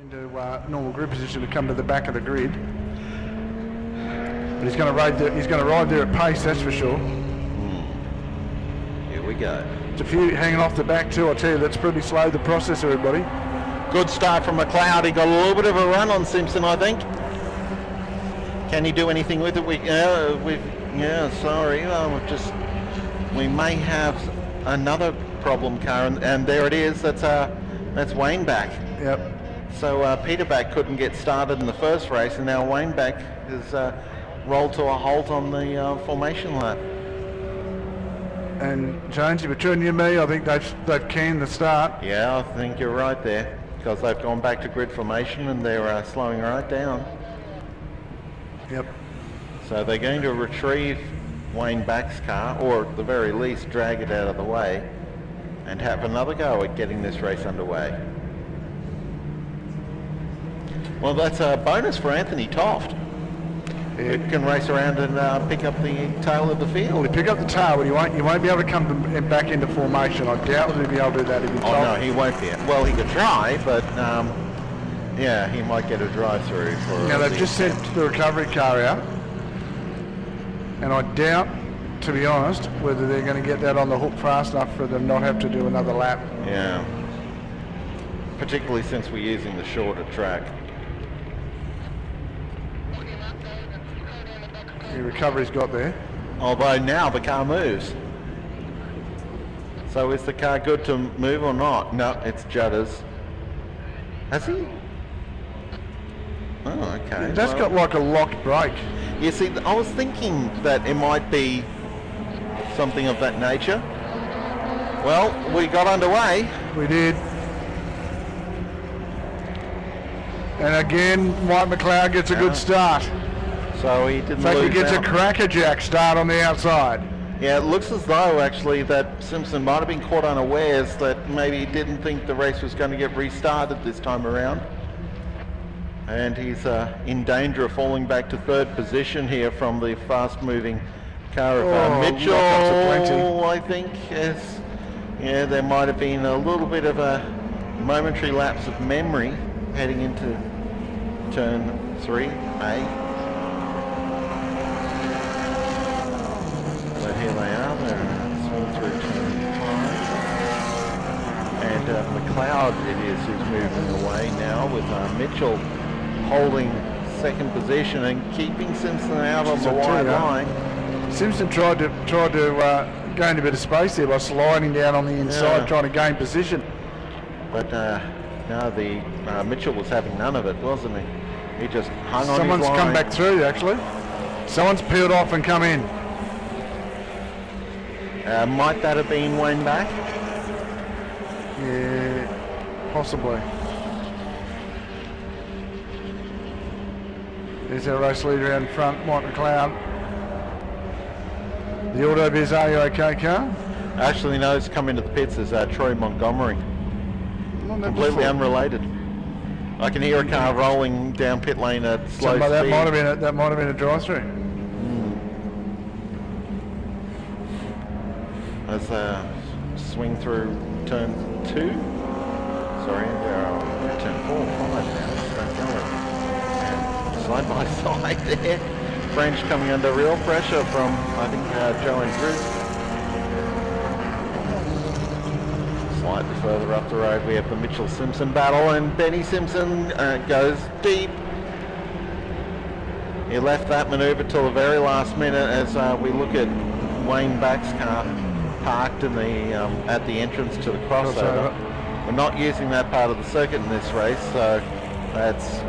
into normal grid position to come to the back of the grid. But he's going to ride there at pace, that's for sure. Here we go. There's a few hanging off the back too, I tell you. That's pretty slow the process, everybody. Good start from McLeod. He got a little bit of a run on Simpson, I think. Can he do anything with it? We may have another problem car, and there it is. That's Wayne back. Yep. So Peter Back couldn't get started in the first race, and now Wayne Back has rolled to a halt on the formation lap. And Jonesy, between you and me, I think they've canned the start. Yeah, I think you're right there, because they've gone back to grid formation and they're slowing right down. Yep. So they're going to retrieve Wayne Back's car, or at the very least drag it out of the way, and have another go at getting this race underway. Well, that's a bonus for Anthony Toft. He can race around and pick up the tail of the field. Well, he pick up the tail, but you won't be able to come back into formation. I doubt he'll be able to do that if he Oh no, he won't be. Well, he could try, but yeah, he might get a drive-through for. Now they've just sent the recovery car out, and I doubt, to be honest, whether they're going to get that on the hook fast enough for them not have to do another lap. Yeah. Particularly since we're using the shorter track. The recovery's got there. Although now the car moves. So is the car good to move or not? No, it's Judders. Has he? Oh, okay. That's got like a locked brake. You see, I was thinking that it might be something of that nature. Well, we got underway. We did. And again, Mike McLeod gets a good start. So he didn't In fact, lose he gets out. a crackerjack start on the outside. Yeah, it looks as though actually that Simpson might have been caught unawares, that maybe he didn't think the race was going to get restarted this time around. And he's in danger of falling back to third position here from the fast-moving car of Mitchell, I think. Yes. Yeah, there might have been a little bit of a momentary lapse of memory heading into turn 3A. So here they are, they're swing through turn 5. And McLeod it is who's moving away now, with Mitchell holding second position and keeping Simpson out on the wide line. Simpson tried to gain a bit of space there by sliding down on the inside, trying to gain position. But no, Mitchell was having none of it, wasn't he? He just hung on his line. Someone's come back through, actually. Someone's peeled off and come in. Might that have been Wayne Back? Yeah, possibly. There's our race leader out in front, Mike McLeod. The Autobiz Are You OK car? Actually, no, it's come into the pits as Troy Montgomery. Completely unrelated. I can hear a car rolling down pit lane at slow speed. That might have been a drive-through. As swing through turn 2. Sorry, we're on turn 4 or 5 now. And side by side there. French coming under real pressure from, I think, Joe Andrews. Slightly further up the road, we have the Mitchell-Simpson battle, and Benny Simpson goes deep. He left that manoeuvre till the very last minute as we look at Wayne Back's car parked in the at the entrance to the crossover. We're not using that part of the circuit in this race, so that's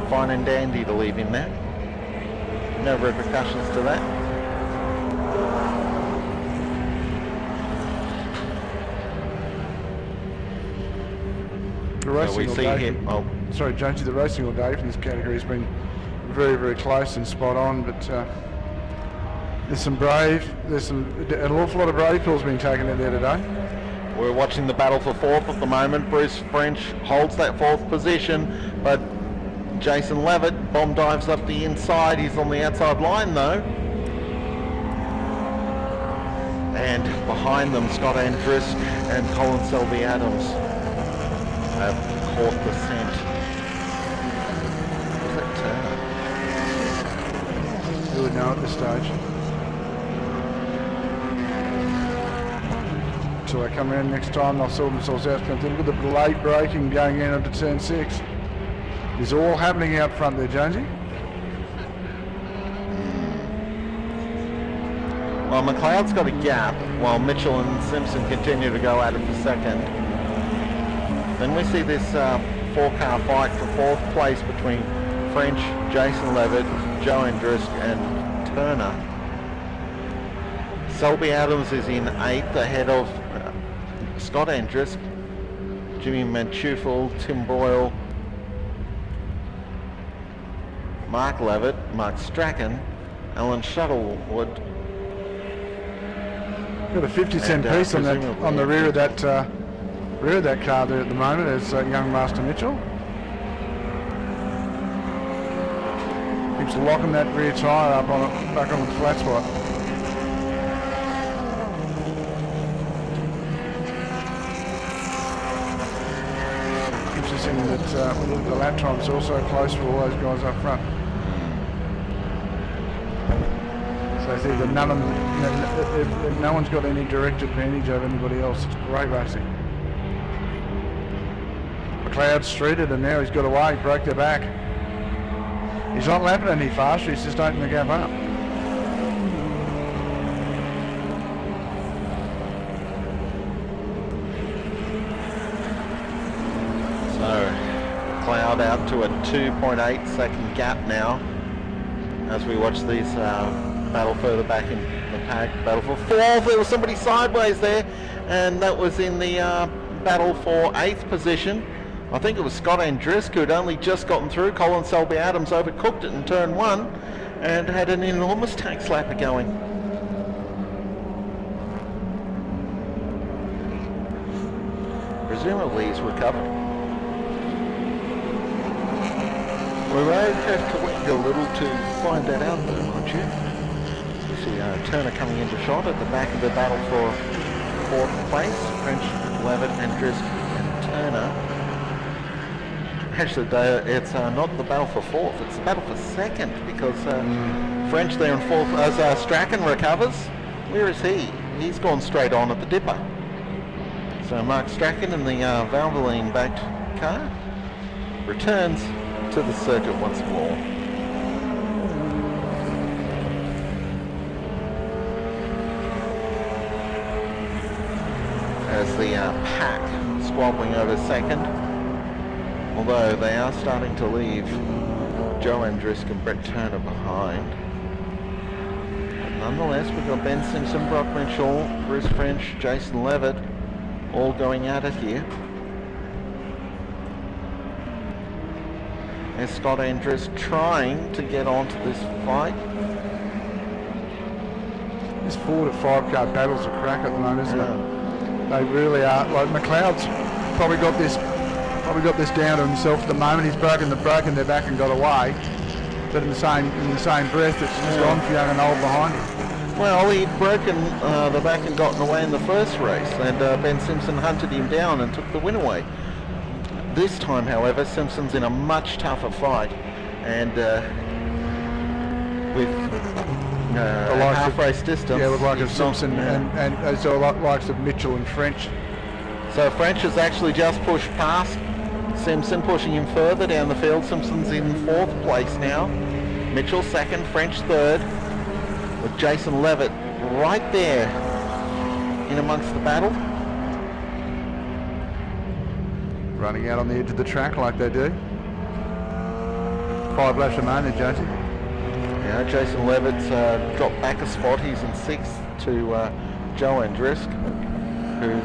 fine and dandy to leave him there. No repercussions to that. The racing so we see him. Oh, sorry, Jonesy. The racing all day from this category has been very, very close and spot on, but there's an awful lot of brave pills being taken in there today. We're watching the battle for fourth at the moment. Bruce French holds that fourth position, but Jason Levitt bomb dives up the inside. He's on the outside line though. And behind them, Scott Andrisk and Colin Selby Adams have caught the scent don't know at this stage. Until they come in next time, they'll sort themselves out. Look at the late braking going in onto turn 6. It's all happening out front there, Jonesy. Well, McLeod's got a gap while Mitchell and Simpson continue to go at it for second. Then we see this 4-car fight for 4th place between French, Jason Levitt, Joe Andrisk and Turner. Selby Adams is in 8th ahead of Scott Andrisk, Jimmy Manchufel, Tim Boyle, Mark Levitt, Mark Strachan, Alan Shuttlewood. Got a 50-cent piece on the rear of that car there at the moment. As young Master Mitchell keeps locking that rear tyre up back on the flat spot. Interesting that when you look at the lap time, it's also close for all those guys up front. So I think that no one's got any direct advantage over anybody else. It's great racing. McLeod streeted and now he's got away, broke their back. He's not lapping any faster, he's just opening the gap up. So, McLeod out to a 2.8 second gap now as we watch these battle further back in the pack. Battle for 4th, there was somebody sideways there, and that was in the battle for 8th position. I think it was Scott Andrisk who'd only just gotten through. Colin Selby Adams overcooked it in turn 1 and had an enormous tank slapper going. Presumably he's recovered. We may have to wait a little to find that out though, aren't you? You see Turner coming into shot at the back of the battle for 4th place. French, Levitt, Andrisk and Turner. Actually, it's not the battle for 4th, it's the battle for 2nd because French there in 4th as Strachan recovers. Where is he? He's gone straight on at the dipper. So Mark Strachan in the Valvoline backed car returns to the circuit once more. As the pack squabbling over 2nd, although they are starting to leave Joe Andrisk and Brett Turner behind. But nonetheless, we've got Ben Simpson, Brock Mitchell, Bruce French, Jason Levitt all going at it here. As Scott Andrisk trying to get onto this fight. This 4 to 5 car battle's a crack at the moment, isn't it? They really are. Like McLeod's probably got this down to himself at the moment. He's broken their back and got away. But in the same breath, it's just gone for young and old behind him. Well, he'd broken the back and gotten away in the first race, and Ben Simpson hunted him down and took the win away. This time, however, Simpson's in a much tougher fight, and with half race distance. Yeah, with like of Simpson and so likes of Mitchell and French. So French has actually just pushed past Simpson, pushing him further down the field. Simpson's in 4th place now. Mitchell 2nd, French 3rd, with Jason Levitt right there in amongst the battle. Running out on the edge of the track like they do. 5 laps remaining, Jonesy. Yeah, Jason Levitt's dropped back a spot. He's in 6th to Joe Andrisk, who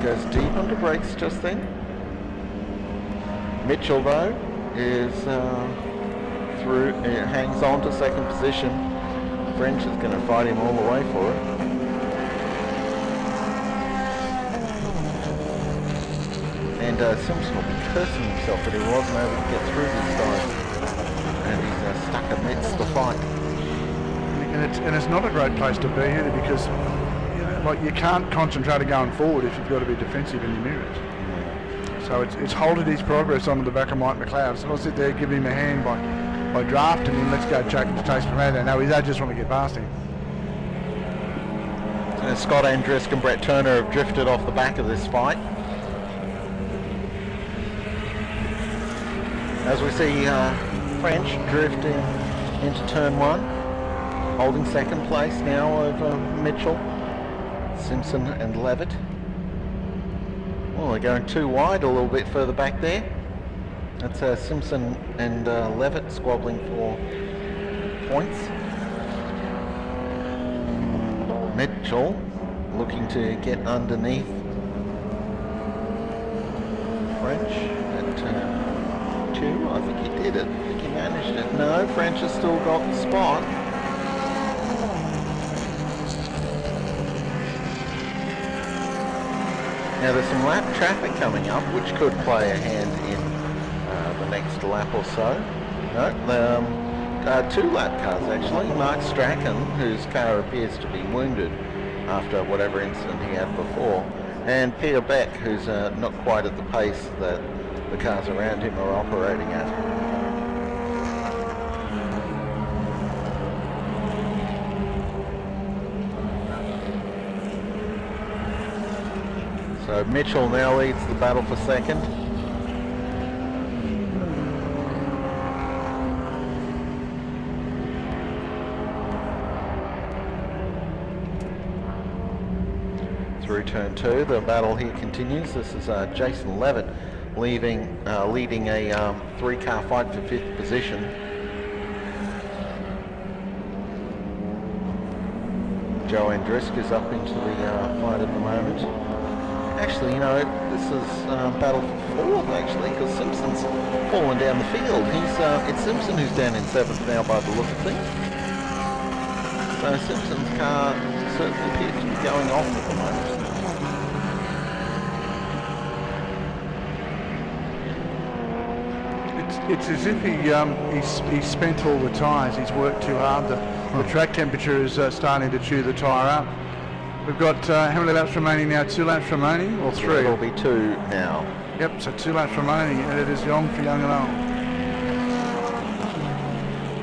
goes deep onto brakes just then. Mitchell, though, is through. Hangs on to 2nd position. French is going to fight him all the way for it. And Simpson will be cursing himself that he wasn't able to get through this time. And he's stuck amidst the fight. And it's not a great place to be either, because you can't concentrate on going forward if you've got to be defensive in your mirrors. So it's halted his progress onto the back of Mike McLeod. So I'll sit there, give him a hand by by drafting him, let's go chuck him to taste from there. No, I just want to get past him. Scott Andrisk and Brett Turner have drifted off the back of this fight. As we see French drifting into turn 1, holding second place now over Mitchell, Simpson and Levitt. Well, they're going too wide a little bit further back there. That's Simpson and Levitt squabbling for points. Mitchell looking to get underneath French at turn 2. I think he did it. I think he managed it. No, French has still got the spot. Now there's some lap traffic coming up, which could play a hand in the next lap or so. No, 2 lap cars actually. Mark Strachan, whose car appears to be wounded after whatever incident he had before, and Peter Beck, who's not quite at the pace that the cars around him are operating at. So Mitchell now leads the battle for second. Through turn 2, the battle here continues. This is Jason Levitt leading a 3-car fight for 5th position. Joe Andrisk is up into the fight at the moment. Actually, you know, this is battle for 4th actually, because Simpson's fallen down the field. It's Simpson who's down in 7th now by the look of things. So Simpson's car certainly appears to be going off at the moment. It's as if he spent all the tyres. He's worked too hard. The track temperature is starting to chew the tyre up. We've got how many laps remaining now? 2 laps remaining, or 3? It'll be 2 now. Yep, so 2 laps remaining, and it is young for young and old.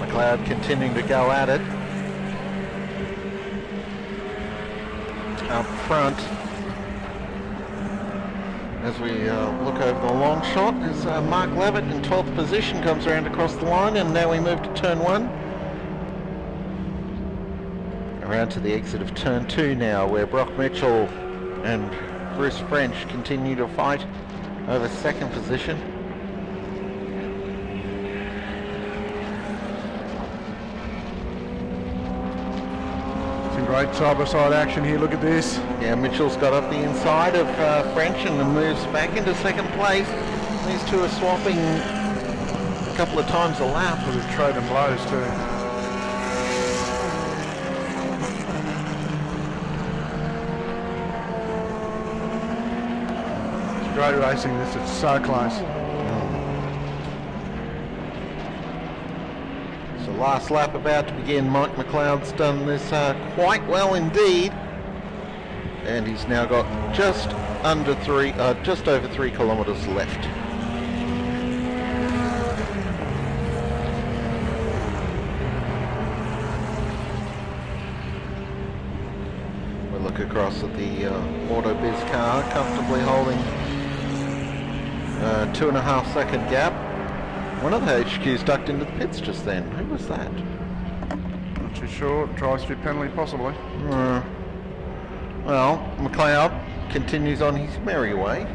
McLeod continuing to go at it. Up front, as we look over the long shot, is Mark Levitt in 12th position, comes around across the line, and now we move to turn 1. Around to the exit of turn 2 now, where Brock Mitchell and Bruce French continue to fight over 2nd position. Some great side-by-side action here, look at this. Yeah, Mitchell's got up the inside of French and then moves back into 2nd place. These two are swapping a couple of times a lap. They're trading blows too. Great racing, this is so close. So last lap about to begin. Mike McLeod's done this quite well indeed, and he's now got just over 3 kilometres left. We look across at the Autobiz car, comfortably holding 2.5 second gap. One of the HQs ducked into the pits just then. Who was that? Not too sure. Drive-through penalty possibly. Well, McLeod continues on his merry way.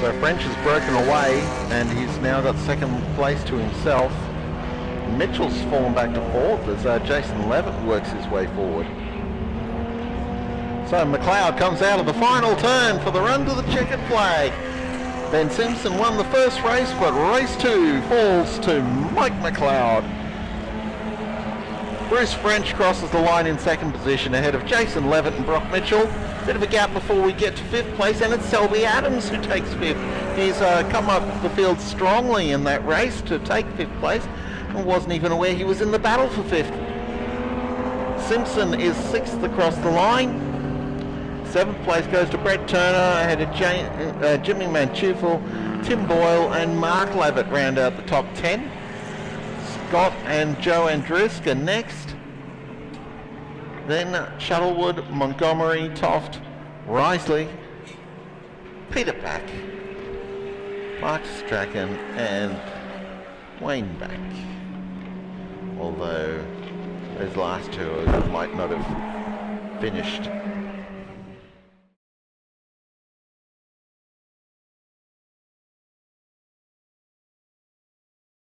So French has broken away and he's now got 2nd place to himself. Mitchell's fallen back to 4th as Jason Levitt works his way forward. So McLeod comes out of the final turn for the run to the checkered flag. Ben Simpson won the first race, but race 2 falls to Mike McLeod. Bruce French crosses the line in second position ahead of Jason Levitt and Brock Mitchell. Bit of a gap before we get to fifth place, and it's Selby Adams who takes fifth. He's come up the field strongly in that race to take fifth place and wasn't even aware he was in the battle for fifth. Simpson is sixth across the line. Seventh place goes to Brett Turner ahead of Jimmy Manchufel, Tim Boyle and Mark Levitt round out the top 10. Scott and Joe Andruska next. Then Shuttlewood, Montgomery, Toft, Risley, Peter Pack, Mark Strachan and Wayne Back. Although those last two might not have finished